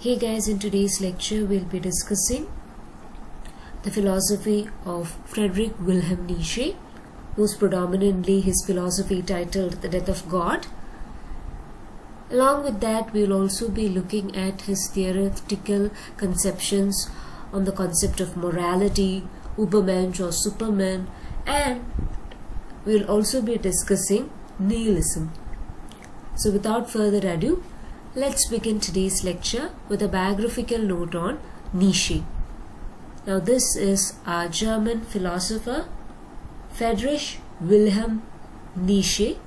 Hey guys, in today's lecture we'll be discussing the philosophy of Friedrich Wilhelm Nietzsche, most predominantly his philosophy titled The Death of God. Along with that, we'll also be looking at his theoretical conceptions on the concept of morality, Übermensch or Superman, and we'll also be discussing nihilism. So without further ado, let's begin today's lecture with a biographical note on Nietzsche. Now this is our German philosopher Friedrich Wilhelm Nietzsche.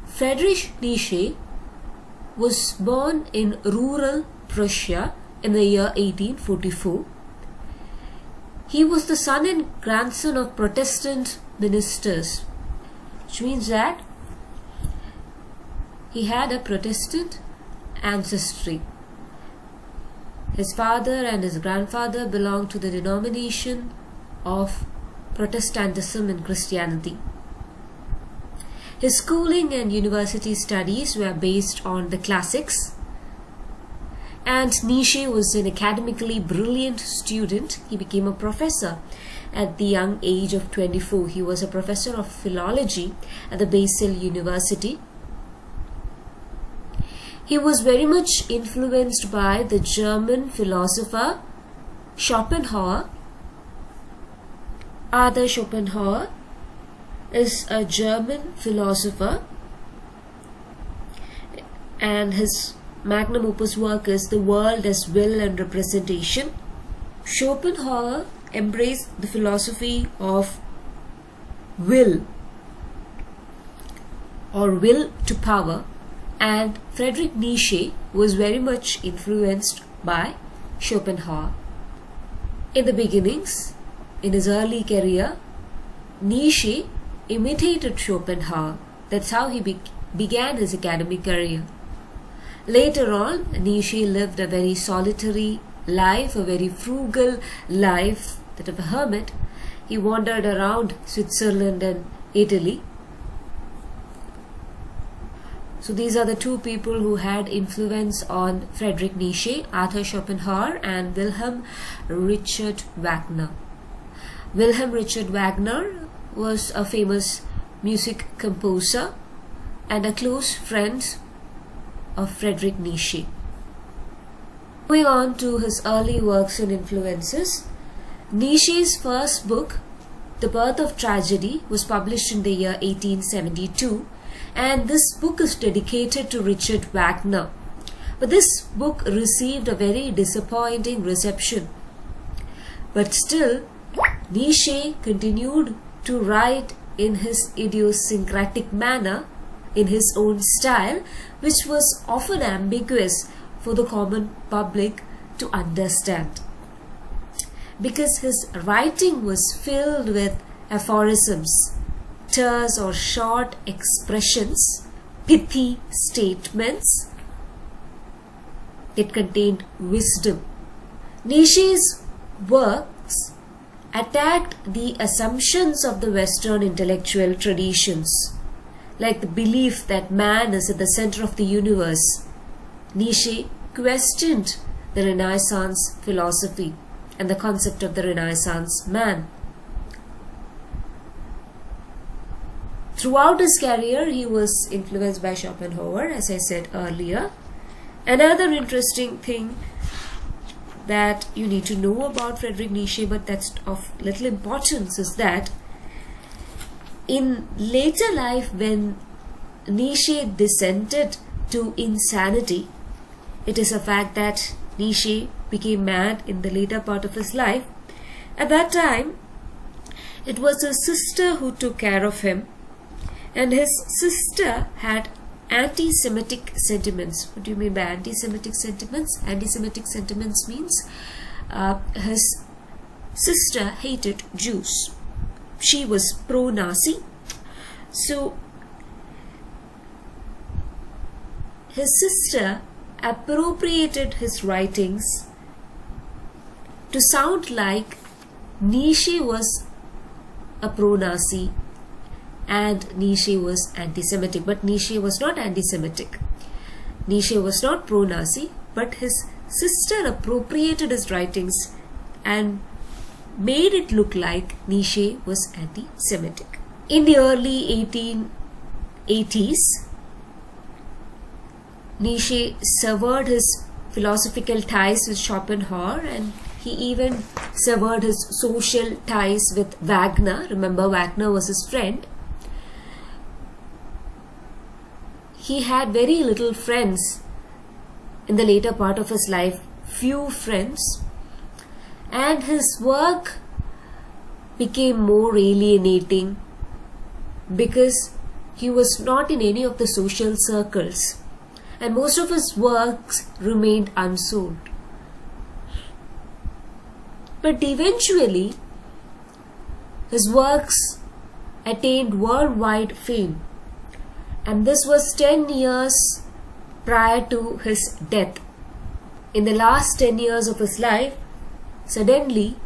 Friedrich Nietzsche was born in rural Prussia in the year 1844. He was the son and grandson of Protestant ministers, which means that he had a Protestant ancestry. His father and his grandfather belonged to the denomination of Protestantism and Christianity. His schooling and university studies were based on the classics, and Nietzsche was an academically brilliant student. He became a professor at the young age of 24. He was a professor of philology at the Basel University. He was very much influenced by the German philosopher Schopenhauer. Arthur Schopenhauer is a German philosopher, and his magnum opus work is The World as Will and Representation. Schopenhauer embraced the philosophy of will or will to power, and Friedrich Nietzsche was very much influenced by Schopenhauer. In the beginnings, in his early career, Nietzsche imitated Schopenhauer. That's how he began his academic career. Later on, Nietzsche lived a very solitary life, a very frugal life, that of a hermit. He wandered around Switzerland and Italy. So these are the two people who had influence on Friedrich Nietzsche, Arthur Schopenhauer and Wilhelm Richard Wagner. Wilhelm Richard Wagner was a famous music composer and a close friend of Friedrich Nietzsche. Moving on to his early works and influences, Nietzsche's first book, The Birth of Tragedy, was published in the year 1872. And this book is dedicated to Richard Wagner. But this book received a very disappointing reception. But still, Nietzsche continued to write in his idiosyncratic manner, in his own style, which was often ambiguous for the common public to understand. Because his writing was filled with aphorisms, terse or short expressions, pithy statements. It contained wisdom. Nietzsche's works attacked the assumptions of the Western intellectual traditions, like the belief that man is at the center of the universe. Nietzsche questioned the Renaissance philosophy and the concept of the Renaissance man. Throughout his career, he was influenced by Schopenhauer, as I said earlier. Another interesting thing that you need to know about Friedrich Nietzsche, but that's of little importance, is that in later life, when Nietzsche descended to insanity, it is a fact that Nietzsche became mad in the later part of his life. At that time, it was his sister who took care of him. And his sister had anti-Semitic sentiments. What do you mean by anti-Semitic sentiments? Anti-Semitic sentiments means his sister hated Jews. She was pro-Nazi. So his sister appropriated his writings to sound like Nietzsche was a pro-Nazi and Nietzsche was anti-Semitic, but Nietzsche was not anti-Semitic. Nietzsche was not pro-Nazi, but his sister appropriated his writings and made it look like Nietzsche was anti-Semitic. In the early 1880s, Nietzsche severed his philosophical ties with Schopenhauer, and he even severed his social ties with Wagner. Remember, Wagner was his friend. He had very little friends in the later part of his life, few friends, and his work became more alienating because he was not in any of the social circles, and most of his works remained unsold. But eventually, his works attained worldwide fame, and this was 10 years prior to his death. In the last 10 years of his life, suddenly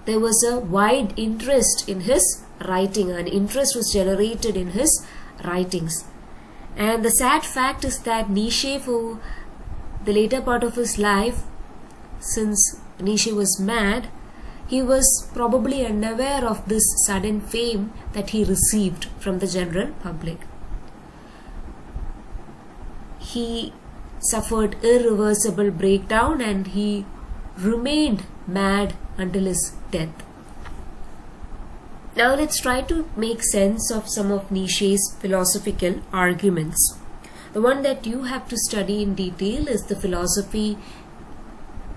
there was a wide interest in his writing, and interest was generated in his writings. And the sad fact is that Nietzsche, for the later part of his life, since Nietzsche was mad, he was probably unaware of this sudden fame that he received from the general public. He suffered irreversible breakdown and he remained mad until his death. Now let's try to make sense of some of Nietzsche's philosophical arguments. The one that you have to study in detail is the philosophy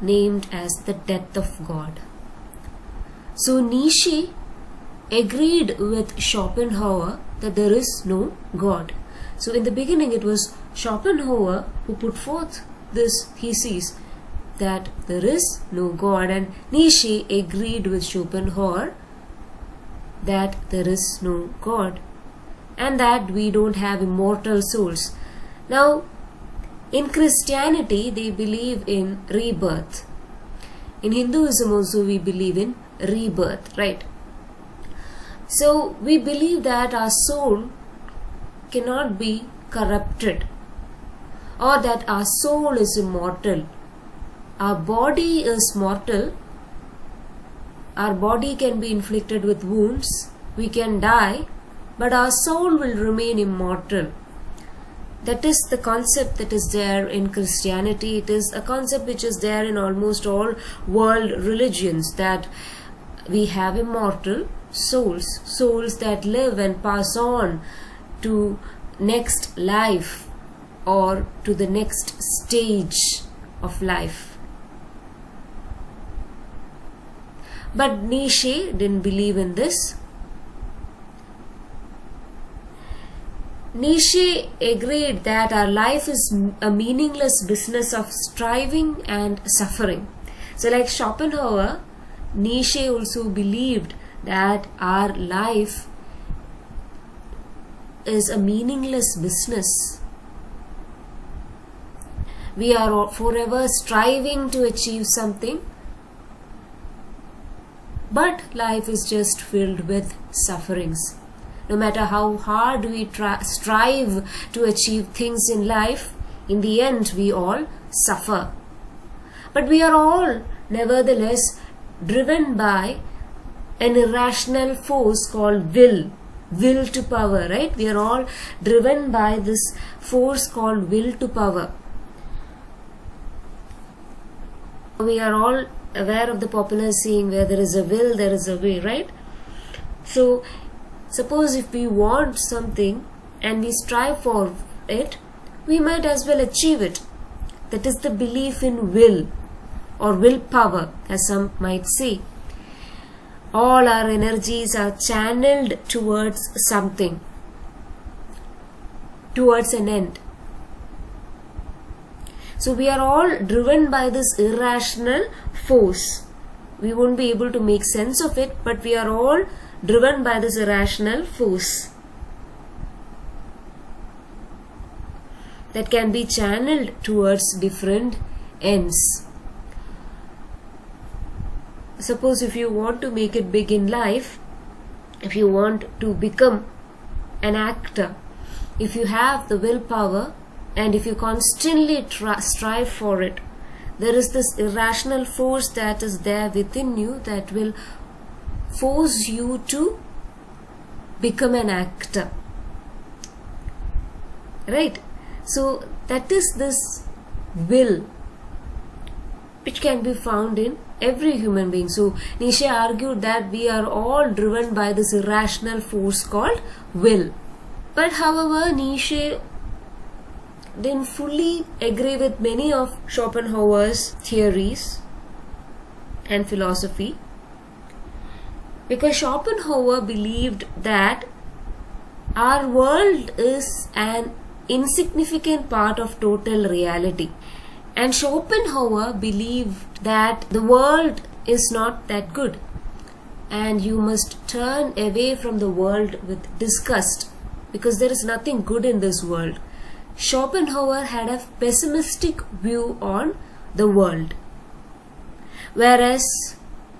named as the death of God. So Nietzsche agreed with Schopenhauer that there is no God. So in the beginning it was Schopenhauer who put forth this thesis that there is no God, and Nietzsche agreed with Schopenhauer that there is no God and that we don't have immortal souls. Now, in Christianity, they believe in rebirth. In Hinduism also we believe in rebirth, right? So we believe that our soul cannot be corrupted, or that our soul is immortal. Our body is mortal. Our body can be inflicted with wounds. We can die, but our soul will remain immortal. That is the concept that is there in Christianity. It is a concept which is there in almost all world religions, that we have immortal souls, souls that live and pass on to next life or to the next stage of life. But Nietzsche didn't believe in this. Nietzsche agreed that our life is a meaningless business of striving and suffering. So like Schopenhauer, Nietzsche also believed that our life is a meaningless business. We are forever striving to achieve something, but life is just filled with sufferings. No matter how hard we strive to achieve things in life, in the end we all suffer. But we are all nevertheless driven by an irrational force called will to power, right? We are all driven by this force called will to power. We are all aware of the popular saying, where there is a will, there is a way, right? So suppose if we want something and we strive for it, we might as well achieve it. That is the belief in will or willpower, as some might say. All our energies are channeled towards something, towards an end. So we are all driven by this irrational force. We won't be able to make sense of it, but we are all driven by this irrational force that can be channeled towards different ends. Suppose if you want to make it big in life, if you want to become an actor, if you have the willpower, and if you constantly strive for it, there is this irrational force that is there within you that will force you to become an actor, right? So that is this will which can be found in every human being. So Nietzsche argued that we are all driven by this irrational force called will. But however, Nietzsche didn't fully agree with many of Schopenhauer's theories and philosophy, because Schopenhauer believed that our world is an insignificant part of total reality, and Schopenhauer believed that the world is not that good and you must turn away from the world with disgust because there is nothing good in this world. Schopenhauer had a pessimistic view on the world, whereas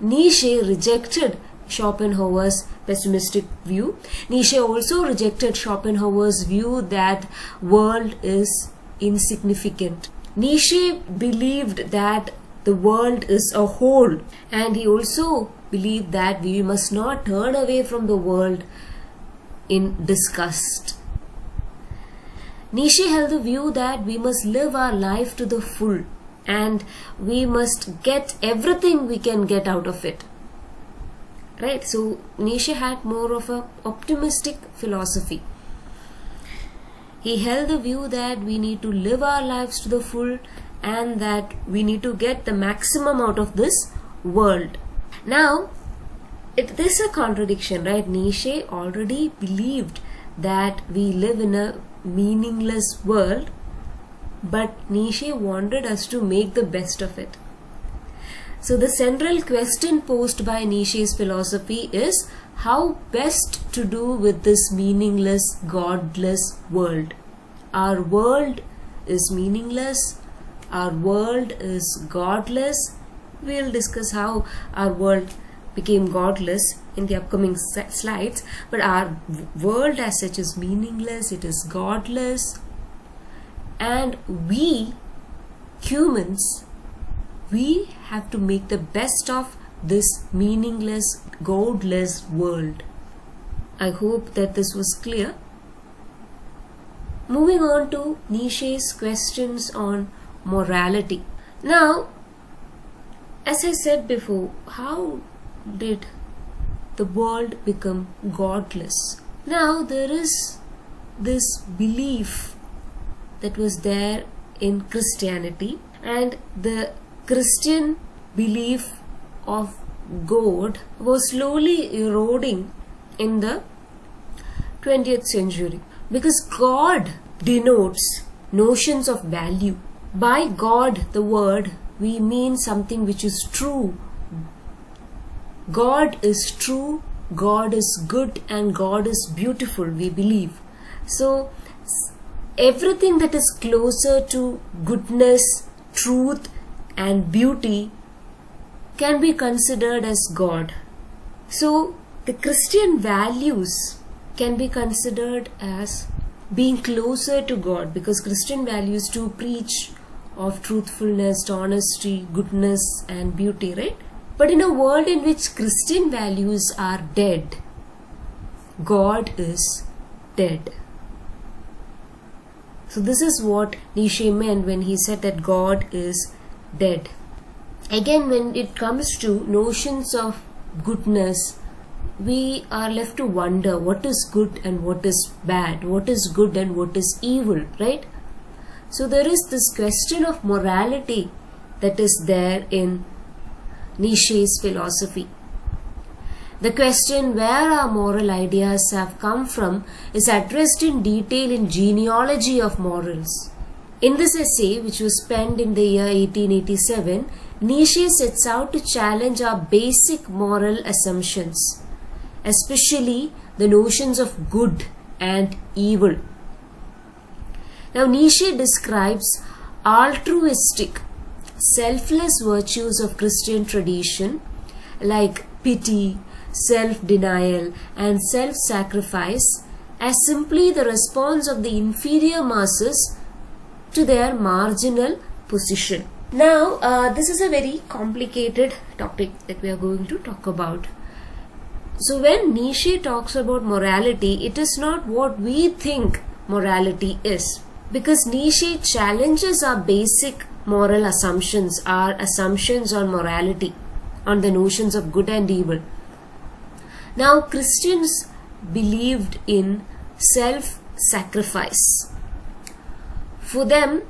Nietzsche rejected Schopenhauer's pessimistic view. Nietzsche also rejected Schopenhauer's view that world is insignificant. Nietzsche believed that the world is a whole, and he also believed that we must not turn away from the world in disgust. Nietzsche held the view that we must live our life to the full and we must get everything we can get out of it. Right? So Nietzsche had more of an optimistic philosophy. He held the view that we need to live our lives to the full and that we need to get the maximum out of this world. Now, there's a contradiction, right? Nietzsche already believed that we live in a meaningless world, but Nietzsche wanted us to make the best of it. So the central question posed by Nietzsche's philosophy is how best to do with this meaningless, godless world. Our world is meaningless, our world is godless. We'll discuss how our world became godless in the upcoming slides, but our world as such is meaningless, it is godless, and we humans, we have to make the best of this meaningless, godless world. I hope that this was clear. Moving on to Nietzsche's questions on morality. Now, as I said before, how did the world become godless? Now, there is this belief that was there in Christianity, and the Christian belief of God was slowly eroding in the 20th century, because God denotes notions of value. By God, the word, we mean something which is true. God is true, God is good, and God is beautiful, we believe. So everything that is closer to goodness, truth, and beauty can be considered as God. So the Christian values can be considered as being closer to God, because Christian values to preach of truthfulness, honesty, goodness, and beauty, right? But in a world in which Christian values are dead, God is dead. So this is what Nietzsche meant when he said that God is dead. Again, when it comes to notions of goodness, we are left to wonder what is good and what is bad, what is good and what is evil, right? So there is this question of morality that is there in Nietzsche's philosophy. The question where our moral ideas have come from is addressed in detail in Genealogy of Morals. In this essay, which was penned in the year 1887, Nietzsche sets out to challenge our basic moral assumptions, especially the notions of good and evil. Now, Nietzsche describes altruistic, selfless virtues of Christian tradition like pity, self-denial, and self-sacrifice as simply the response of the inferior masses to their marginal position. Now, this is a very complicated topic that we are going to talk about. So when Nietzsche talks about morality, it is not what we think morality is. Because Nietzsche challenges our basic moral assumptions, our assumptions on morality, on the notions of good and evil. Now, Christians believed in self-sacrifice. For them,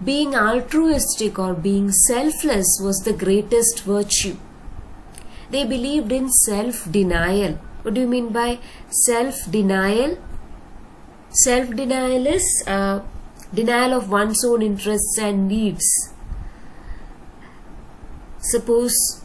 being altruistic or being selfless was the greatest virtue. They believed in self-denial. What do you mean by self-denial? Self-denial is denial of one's own interests and needs. Suppose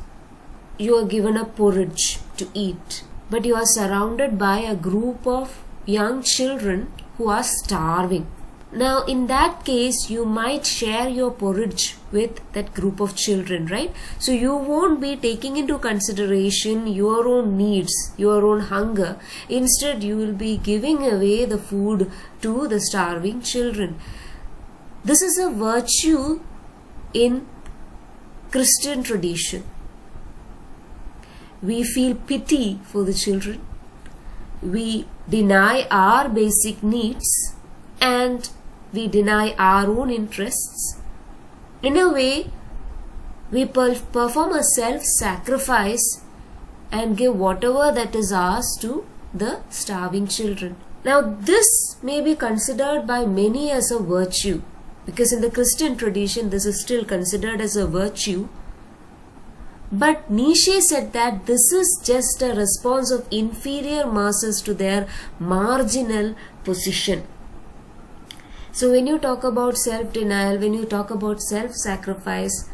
you are given a porridge to eat, but you are surrounded by a group of young children who are starving. Now, in that case, you might share your porridge with that group of children, right? So you won't be taking into consideration your own needs, your own hunger. Instead, you will be giving away the food to the starving children. This is a virtue in Christian tradition. We feel pity for the children. We deny our basic needs and we deny our own interests. In a way, we perform a self-sacrifice and give whatever that is ours to the starving children. Now, this may be considered by many as a virtue, because in the Christian tradition, this is still considered as a virtue. But Nietzsche said that this is just a response of inferior masses to their marginal position. So when you talk about self-denial, when you talk about self-sacrifice,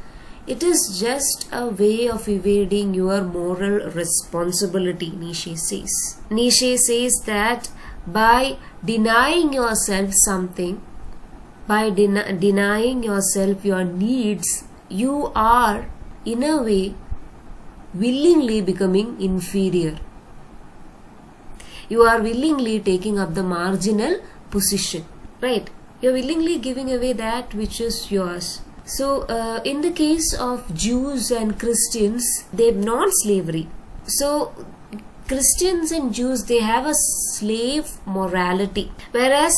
it is just a way of evading your moral responsibility, Nietzsche says. Nietzsche says that by denying yourself something, by denying yourself your needs, you are, in a way, willingly becoming inferior. You are willingly taking up the marginal position, right? You are willingly giving away that which is yours. So, in the case of Jews and Christians, they have non-slavery. So, Christians and Jews, they have a slave morality, whereas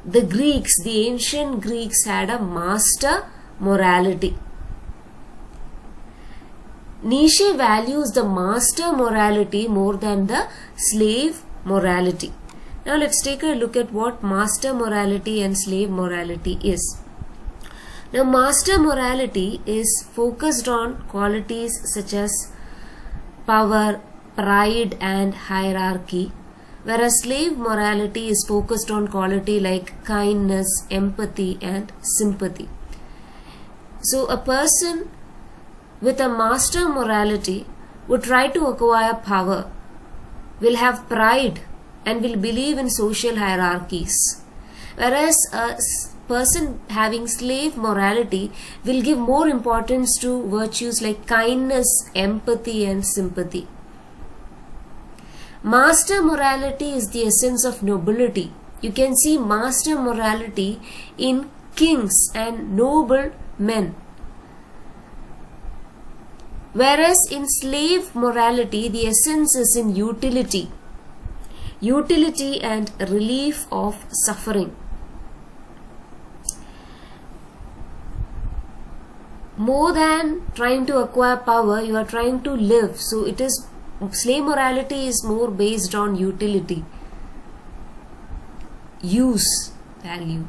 the Greeks, the ancient Greeks, had a master morality. Nietzsche values the master morality more than the slave morality. Now let's take a look at what master morality and slave morality is. Now, master morality is focused on qualities such as power, pride and hierarchy, whereas slave morality is focused on quality like kindness, empathy and sympathy. So a person with a master morality would try to acquire power, will have pride and will believe in social hierarchies, whereas a person having slave morality will give more importance to virtues like kindness, empathy and sympathy. Master morality is the essence of nobility. You can see master morality in kings and noble men. Whereas in slave morality, the essence is in utility. Utility and relief of suffering. More than trying to acquire power, you are trying to live. So it is, slave morality is more based on utility, use, value.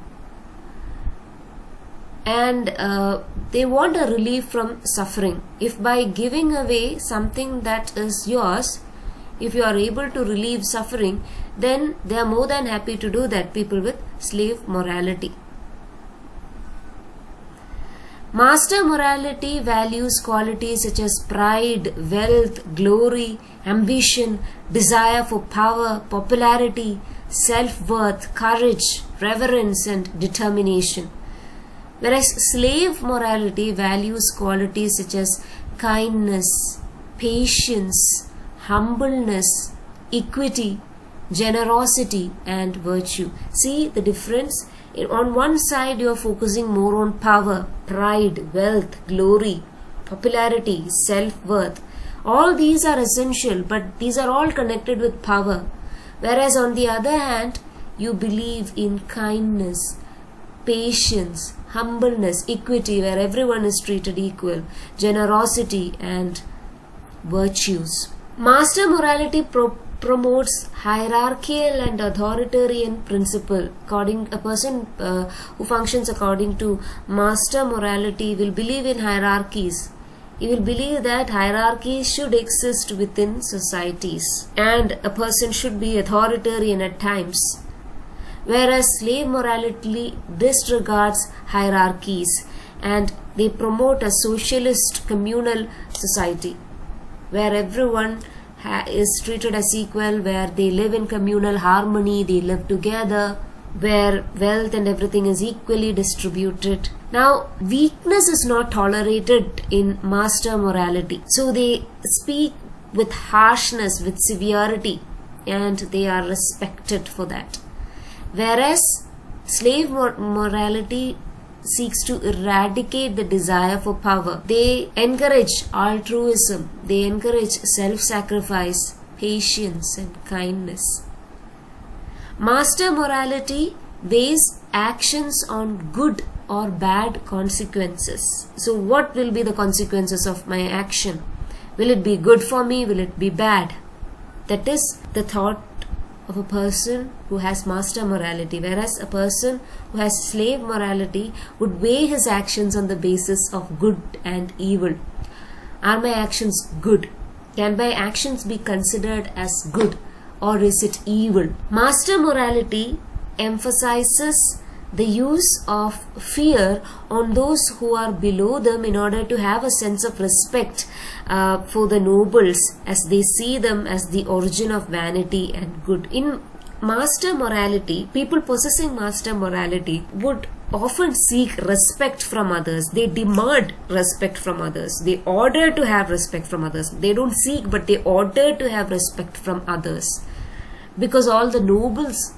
And they want a relief from suffering. If by giving away something that is yours, if you are able to relieve suffering, then they are more than happy to do that, people with slave morality. Master morality values qualities such as pride, wealth, glory, ambition, desire for power, popularity, self-worth, courage, reverence and determination. Whereas slave morality values qualities such as kindness, patience, humbleness, equity, generosity and virtue. See the difference? On one side, you are focusing more on power, pride, wealth, glory, popularity, self-worth. All these are essential, but these are all connected with power. Whereas on the other hand, you believe in kindness, patience, humbleness, equity, where everyone is treated equal, generosity and virtues. Master morality promotes hierarchical and authoritarian principle. A person who functions according to master morality will believe in hierarchies. He will believe that hierarchies should exist within societies and a person should be authoritarian at times. Whereas slave morality disregards hierarchies and they promote a socialist communal society where everyone is treated as equal, where they live in communal harmony, they live together, where wealth and everything is equally distributed. Now, weakness is not tolerated in master morality. So they speak with harshness, with severity, and they are respected for that. Whereas slave morality seeks to eradicate the desire for power. They encourage altruism, they encourage self-sacrifice, patience and kindness. Master morality based actions on good or bad consequences. So what will be the consequences of my action? Will it be good for me? Will it be bad? That is the thought of a person who has master morality, whereas a person who has slave morality would weigh his actions on the basis of good and evil. Are my actions good? Can my actions be considered as good, or is it evil? Master morality emphasizes the use of fear on those who are below them in order to have a sense of respect for the nobles, as they see them as the origin of vanity and good. In master morality, people possessing master morality would often seek respect from others. They demand respect from others. They order to have respect from others. They don't seek, but they order to have respect from others. Because all the nobles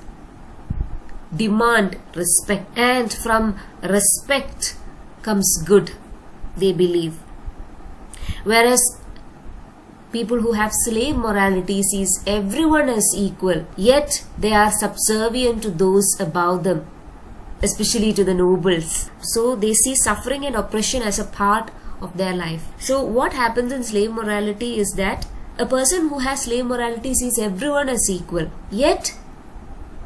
demand respect, and from respect comes good, they believe. Whereas people who have slave morality sees everyone as equal, yet they are subservient to those above them, especially to the nobles. So they see suffering and oppression as a part of their life. So what happens in slave morality is that a person who has slave morality sees everyone as equal, yet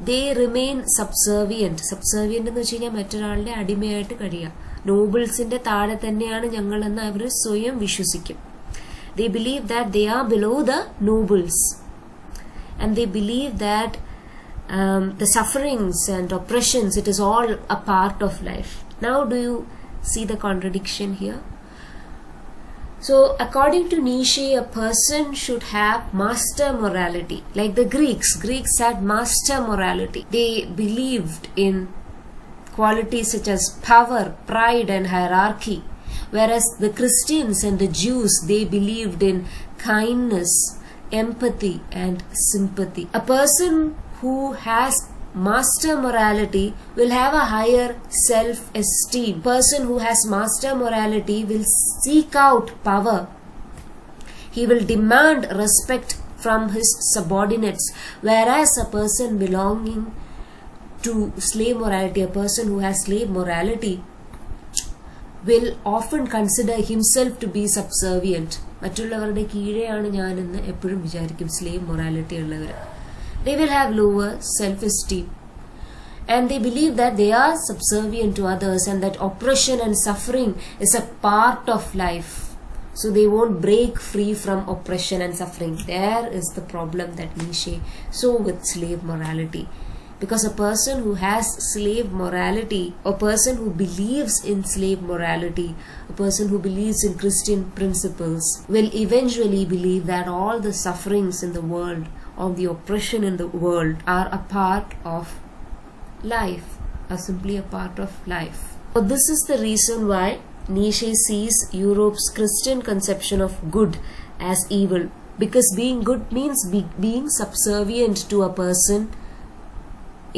they remain subservient. Subservient എന്ന് വെച്ച് കഴിഞ്ഞാൽ മറ്റൊരാളുടെ അടിമയായിട്ട് കഴിയുക. നോബിൾസിന്റെ താഴെ തന്നെയാണ് ഞങ്ങളെന്ന് അവർ സ്വയം വിശ്വസിക്കും. They believe that they are below the nobles, and they believe that the sufferings and oppressions, it is all a part of life. Now do you see the contradiction here? So according to Nietzsche, a person should have master morality. Like the Greeks had master morality. They believed in qualities such as power, pride and hierarchy. Whereas the Christians and the Jews, they believed in kindness, empathy and sympathy. A person who has master morality will have a higher self-esteem. Person who has master morality will seek out power. He will demand respect from his subordinates. Whereas a person belonging to slave morality, a person who has slave morality, will often consider himself to be subservient. മറ്റുള്ളവരുടെ കീഴെയാണ് ഞാനെന്ന് എപ്പോഴും വിചാരിക്കും slave morality ഉള്ളവർ. They will have lower self-esteem, and they believe that they are subservient to others and that oppression and suffering is a part of life. So they won't break free from oppression and suffering. There is the problem that Nietzsche saw with slave morality. Because a person who has slave morality, a person who believes in slave morality, a person who believes in Christian principles, will eventually believe that all the sufferings in the world, all the oppression in the world are a part of life, are simply a part of life. So this is the reason why Nietzsche sees Europe's Christian conception of good as evil. Because being good means being subservient to a person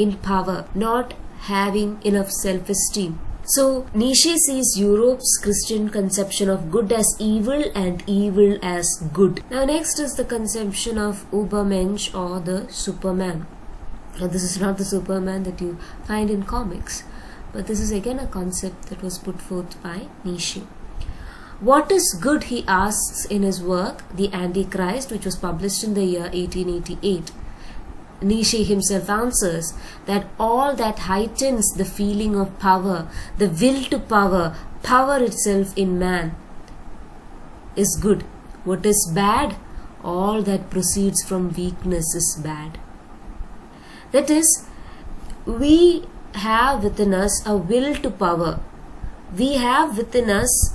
in power, not having enough self-esteem. So Nietzsche sees Europe's Christian conception of good as evil and evil as good. Now next is the conception of Übermensch, or the Superman. Now this is not the Superman that you find in comics, but this is again a concept that was put forth by Nietzsche. What is good, he asks in his work The Antichrist, which was published in the year 1888. Nietzsche himself answers that all that heightens the feeling of power, the will to power, power itself in man, is good. What is bad? All that proceeds from weakness is bad. That is, we have within us a will to power. We have within us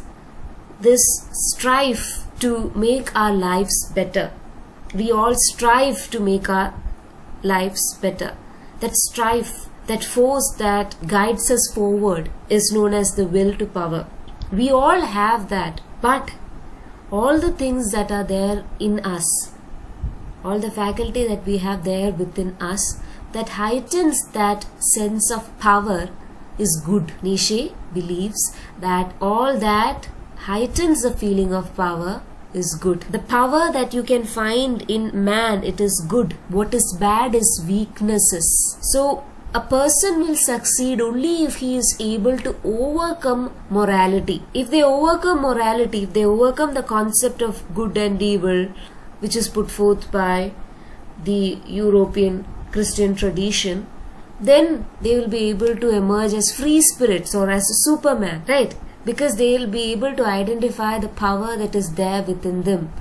this strive to make our lives better. We all strive to make our lives better. That strive, that force that guides us forward is known as the will to power. We all have that, but all the things that are there in us, all the faculty that we have there within us, that heightens that sense of power is good. Nietzsche believes that all that heightens the feeling of power is good. The power that you can find in man, it is good. What is bad is weaknesses. So a person will succeed only if he is able to overcome morality. If they overcome morality, if they overcome the concept of good and evil, which is put forth by the European Christian tradition, then they will be able to emerge as free spirits or as a Superman, right? Because they will be able to identify the power that is there within them.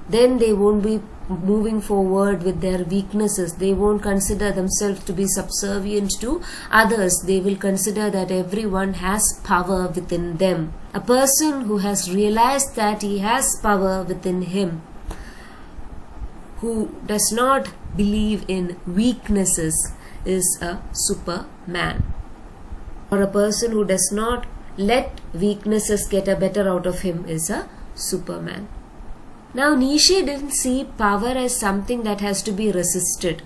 Then they won't be moving forward with their weaknesses. They won't consider themselves to be subservient to others. They will consider that everyone has power within them. A person who has realized that he has power within him, who does not believe in weaknesses, is a Superman. Or a person who does not let weaknesses get a better out of him is a Superman. Now Nietzsche didn't see power as something that has to be resisted,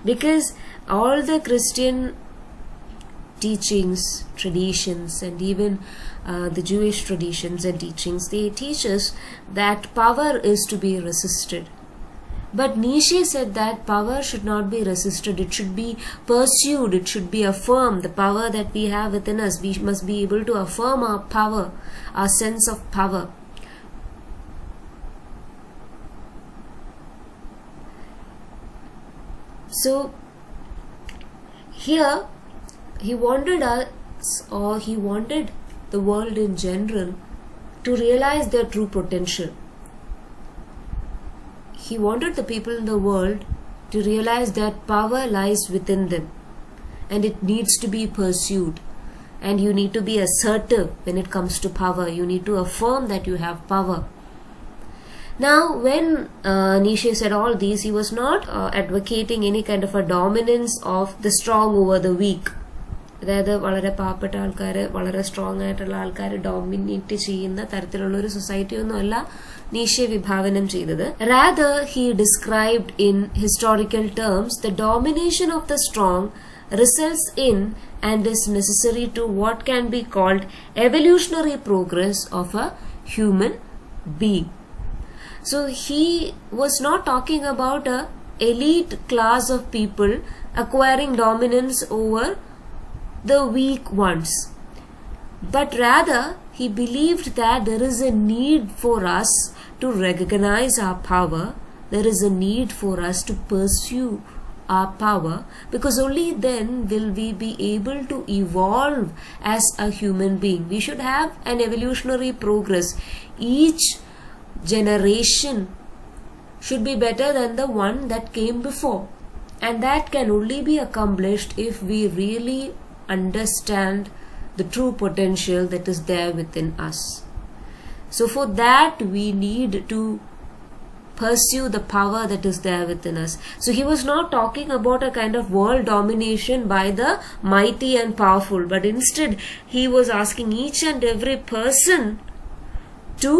because all the Christian teachings, traditions, and even the Jewish traditions and teachings, they teach us that power is to be resisted. But Nietzsche said that power should not be resisted, it should be pursued, it should be affirmed. The power that we have within us, we must be able to affirm our power, our sense of power. So here he wanted us, or he wanted the world in general, to realize their true potential. He wanted the people in the world to realize that power lies within them and it needs to be pursued. And you need to be assertive when it comes to power. You need to affirm that you have power. Now, when Nietzsche said all these, he was not advocating any kind of a dominance of the strong over the weak. അതായത് വളരെ പാവപ്പെട്ട ആൾക്കാർ, വളരെ strong ആയിട്ടുള്ള ആൾക്കാർ dominate ചെയ്യുന്ന തരത്തിലുള്ള ഒരു സൊസൈറ്റി ഒന്നുമല്ല Nietzsche വിഭാവനം ചെയ്തത്. Rather, he described in historical terms the domination of the strong results in and is necessary to what can be called evolutionary progress of a human being. So he was not talking about a elite class of people acquiring dominance over the weak ones, but rather he believed that there is a need for us to recognize our power. There is a need for us to pursue our power, because only then will we be able to evolve as a human being. We should have an evolutionary progress. Each generation should be better than the one that came before, and that can only be accomplished if we really understand the true potential that is there within us. So for that we need to pursue the power that is there within us. So he was not talking about a kind of world domination by the mighty and powerful, but instead he was asking each and every person to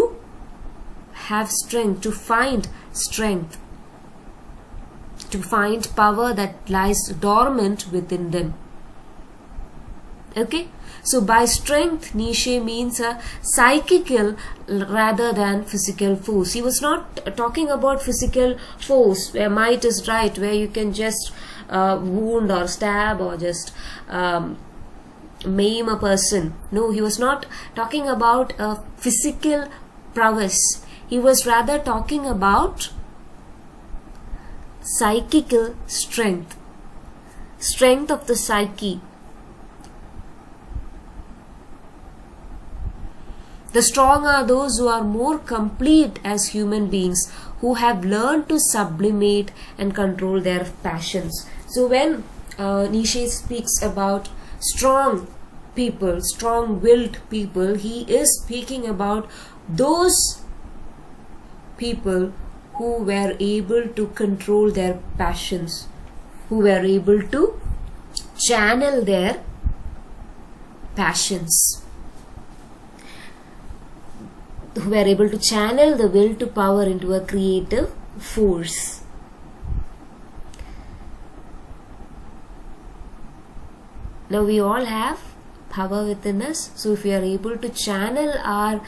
have strength, to find strength, to find power that lies dormant within them. Okay, so by strength, Nietzsche means a psychical rather than physical force. He was not talking about physical force where might is right, where you can just wound or stab or just maim a person. No, he was not talking about a physical prowess. He was rather talking about psychical strength, strength of the psyche. The strong are those who are more complete as human beings, who have learned to sublimate and control their passions. So when Nietzsche speaks about strong people, strong-willed people, he is speaking about those people who were able to control their passions, who were able to channel their passions, who were able to channel the will to power into a creative force. Now we all have power within us, so if we are able to channel our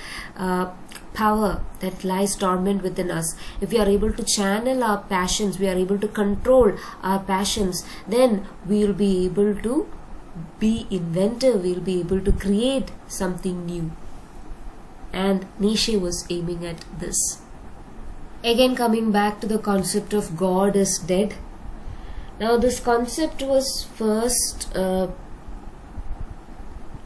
power that lies dormant within us, if we are able to channel our passions, we are able to control our passions, then we will be able to be inventive, we will be able to create something new. And Nietzsche was aiming at this. Again, coming back to the concept of God is dead. Now this concept was first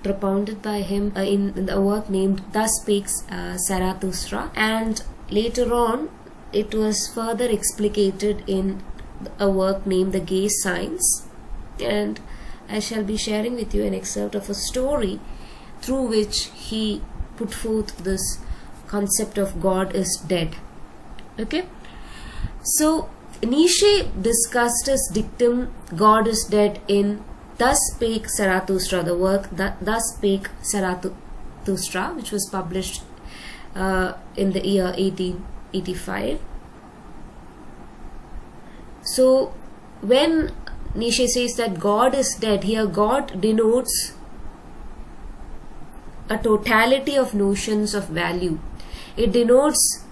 propounded by him in a work named Thus Speaks Zarathustra, and later on it was further explicated in a work named The Gay Science. And I shall be sharing with you an excerpt of a story through which he put forth this concept of God is dead. Okay, so Nietzsche discussed his dictum God is dead in Thus Spake Zarathustra, the work Thus Spake Zarathustra, which was published in the year 1885. So when Nietzsche says that God is dead, here God denotes a totality of notions of value. It denotes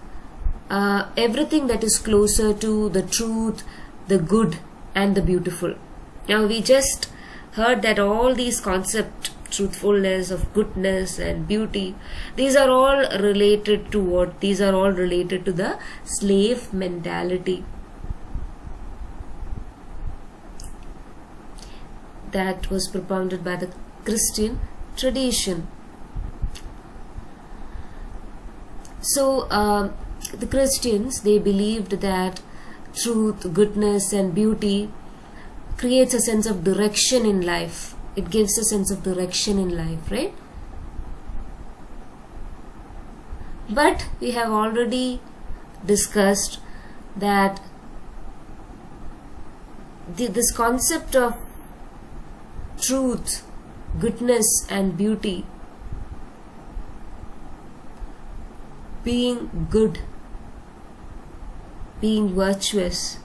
everything that is closer to the truth, the good and the beautiful. Now we just heard that all these concepts, truthfulness, of goodness and beauty, these are all related to what? These are all related to the slave mentality that was propounded by the Christian tradition. So the Christians, they believed that truth, goodness and beauty creates a sense of direction in life. It gives a sense of direction in life, right? But we have already discussed that this concept of truth, goodness and beauty, being good, being virtuous,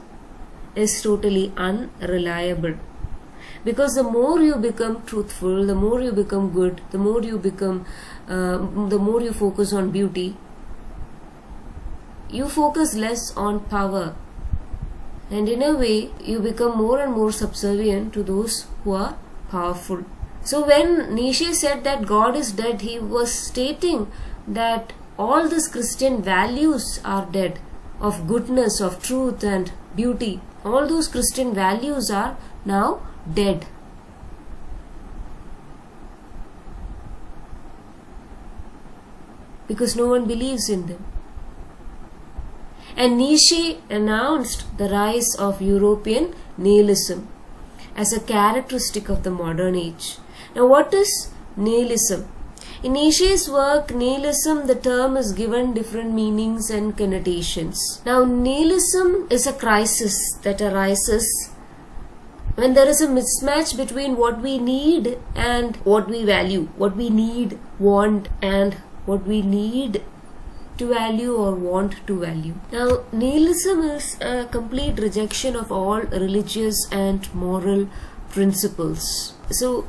is totally unreliable. Because the more you become truthful, the more you become good, the more you become, the more you focus on beauty, you focus less on power. And in a way, you become more and more subservient to those who are powerful. So when Nietzsche said that God is dead, he was stating that all these Christian values are dead, of goodness, of truth and beauty. All those Christian values are now dead. Because no one believes in them. And Nietzsche announced the rise of European nihilism as a characteristic of the modern age. Now what is nihilism? In Nietzsche's work, nihilism, the term is given different meanings and connotations. Now, nihilism is a crisis that arises when there is a mismatch between what we need and what we value, what we need, want, and what we need to value or want to value. Now, nihilism is a complete rejection of all religious and moral principles. So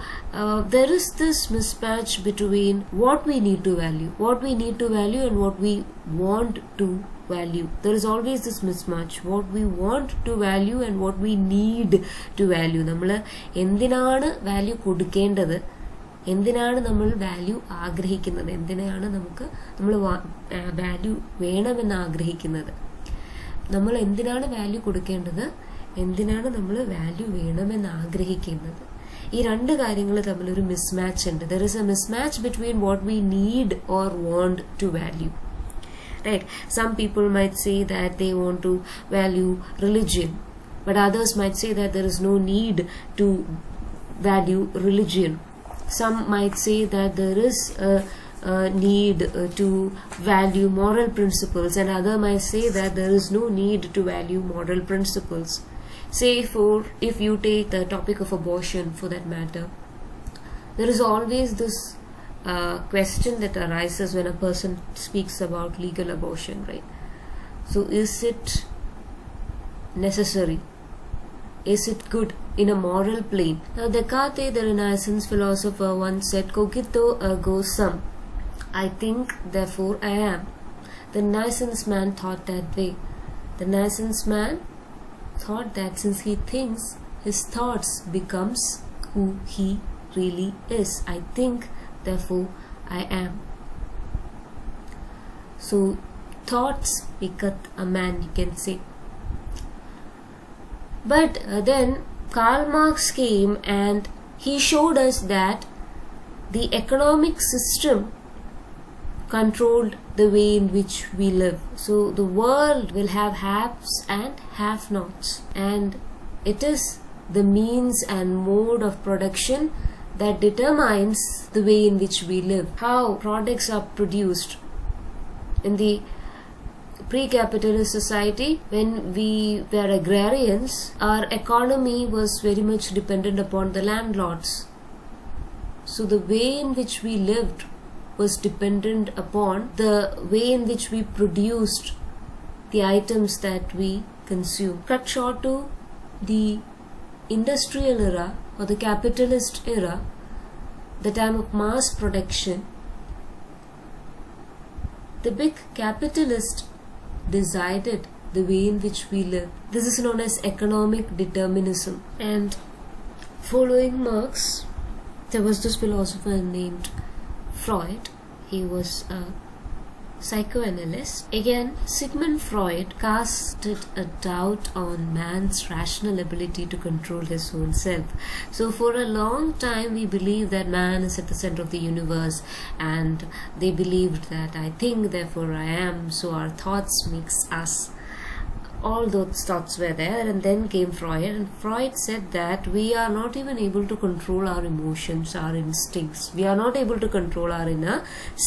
there is this mismatch between what we need to value, and what we want to value. There is always this mismatch. What we want to value and what we need to value. നമ്മൾ എന്തിനാണ് value കൊടുക്കേണ്ടത്, എന്തിനാണ് നമ്മൾ value ആഗ്രഹിക്കുന്നത്, എന്തിനാണ് നമ്മൾ value വേണമെന്ന് ആഗ്രഹിക്കുന്നത്, നമ്മൾ എന്തിനാണ് വാല്യൂ കൊടുക്കേണ്ടത്, എന്തിനാണ് നമ്മൾ വാല്യൂ വേണമെന്ന് ആഗ്രഹിക്കുന്നത്. ഈ രണ്ട് കാര്യങ്ങൾ തമ്മിലൊരു മിസ്മാച്ച് ഉണ്ട്. There is a mismatch between what we need or want to value. Right? Some people might say that they want to value religion, but others might say that there is no need to value religion. Some might say that there is a need to value moral principles, and other might say that there is no need to value moral principles. Say, if you take the topic of abortion for that matter, there is always this question that arises when a person speaks about legal abortion, right? So is it necessary? Is it good in a moral plane? Now, Descartes, the Renaissance philosopher, once said, "Cogito ergo sum." I think, therefore I am. The Renaissance man thought that way. The Renaissance man thought that since he thinks, his thoughts becomes who he really is. I think, therefore I am. So thoughts maketh a man, you can say. But then Karl Marx came and he showed us that the economic system controlled the way in which we live. So the world will have haves and have-nots, and it is the means and mode of production that determines the way in which we live, how products are produced. In the pre-capitalist society, when we were agrarians, our economy was very much dependent upon the landlords. So the way in which we lived was dependent upon the way in which we produced the items that we consume. Cut short to the industrial era or the capitalist era, the time of mass production, the big capitalist decided the way in which we live. This is known as economic determinism. And following Marx, there was this philosopher named Freud. He was a psychoanalyst. Again, Sigmund Freud casted a doubt on man's rational ability to control his own self. So for a long time we believed that man is at the center of the universe, and they believed that I think, therefore I am. So our thoughts makes us. All those thoughts were there, and then came Freud, and Freud said that we are not even able to control our emotions, our instincts. We are not able to control our inner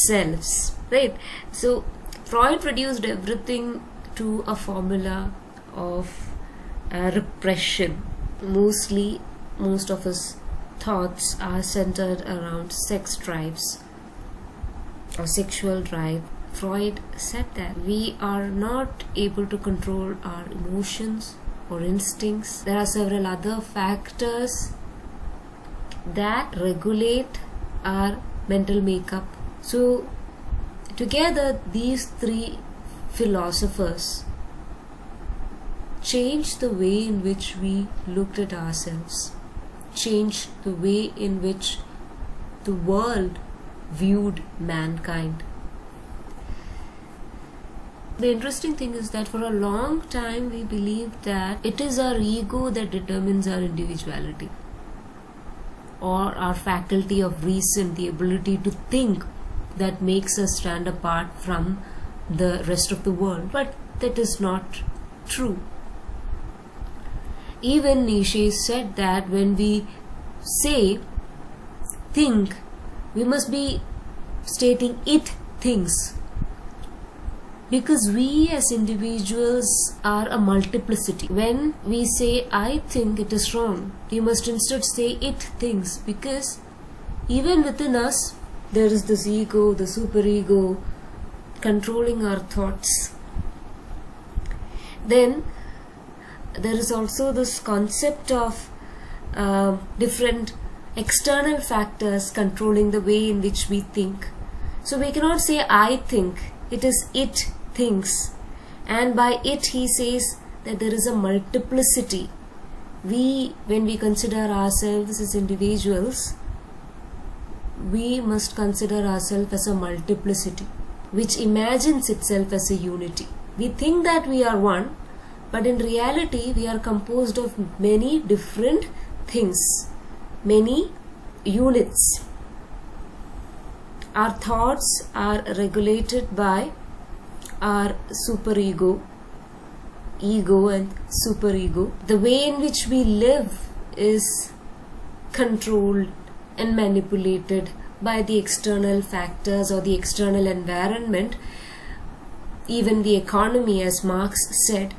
selves, right? So Freud reduced everything to a formula of repression. Most of his thoughts are centered around sex drives or sexual drive. Freud said that we are not able to control our emotions or instincts. There are several other factors that regulate our mental makeup. So together these three philosophers changed the way in which we looked at ourselves, changed the way in which the world viewed mankind. The interesting thing is that for a long time we believed that it is our ego that determines our individuality, or our faculty of reason, the ability to think, that makes us stand apart from the rest of the world. But that is not true. Even Nietzsche said that when we say think, we must be stating it thinks, because we as individuals are a multiplicity. When we say I think, it is wrong. We must instead say it thinks, because even within us there is this ego, the superego, controlling our thoughts. Then there is also this concept of different external factors controlling the way in which we think. So we cannot say I think, it is it thinks, and by it he says that there is a multiplicity. When we consider ourselves as individuals, we must consider ourselves as a multiplicity which imagines itself as a unity. We think that we are one, but in reality we are composed of many different things, many units. Our thoughts are regulated by our superego, ego and superego. The way in which we live is controlled and manipulated by the external factors or the external environment, even the economy, as Marx said.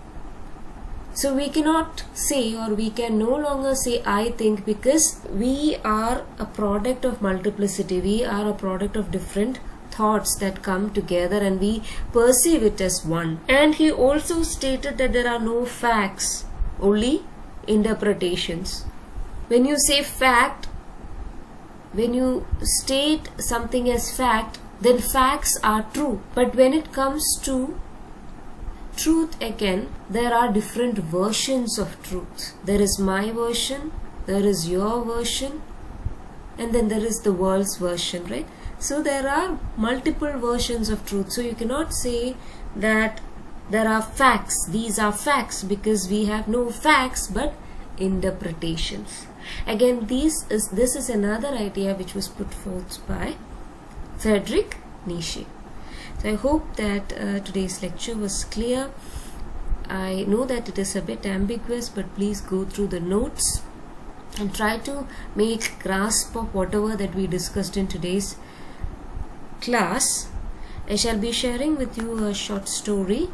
So we cannot say, or we can no longer say I think, because we are a product of multiplicity. We are a product of different thoughts that come together and we perceive it as one. And he also stated that there are no facts, only interpretations. When you say fact, when you state something as fact, then facts are true. But when it comes to truth again, there are different versions of truth. There is my version, there is your version, and then there is the world's version, right? So there are multiple versions of truth. So you cannot say that there are facts, these are facts, because we have no facts but interpretations. Again, this is another idea which was put forth by Friedrich Nietzsche. So I hope that today's lecture was clear. I know that it is a bit ambiguous, but please go through the notes and try to make grasp of whatever that we discussed in today's class. I shall be sharing with you a short story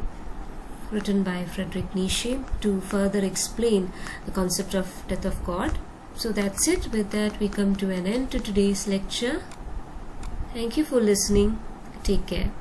written by Friedrich Nietzsche to further explain the concept of death of God. So that's it. With that, we come to an end to today's lecture. Thank you for listening. Take care.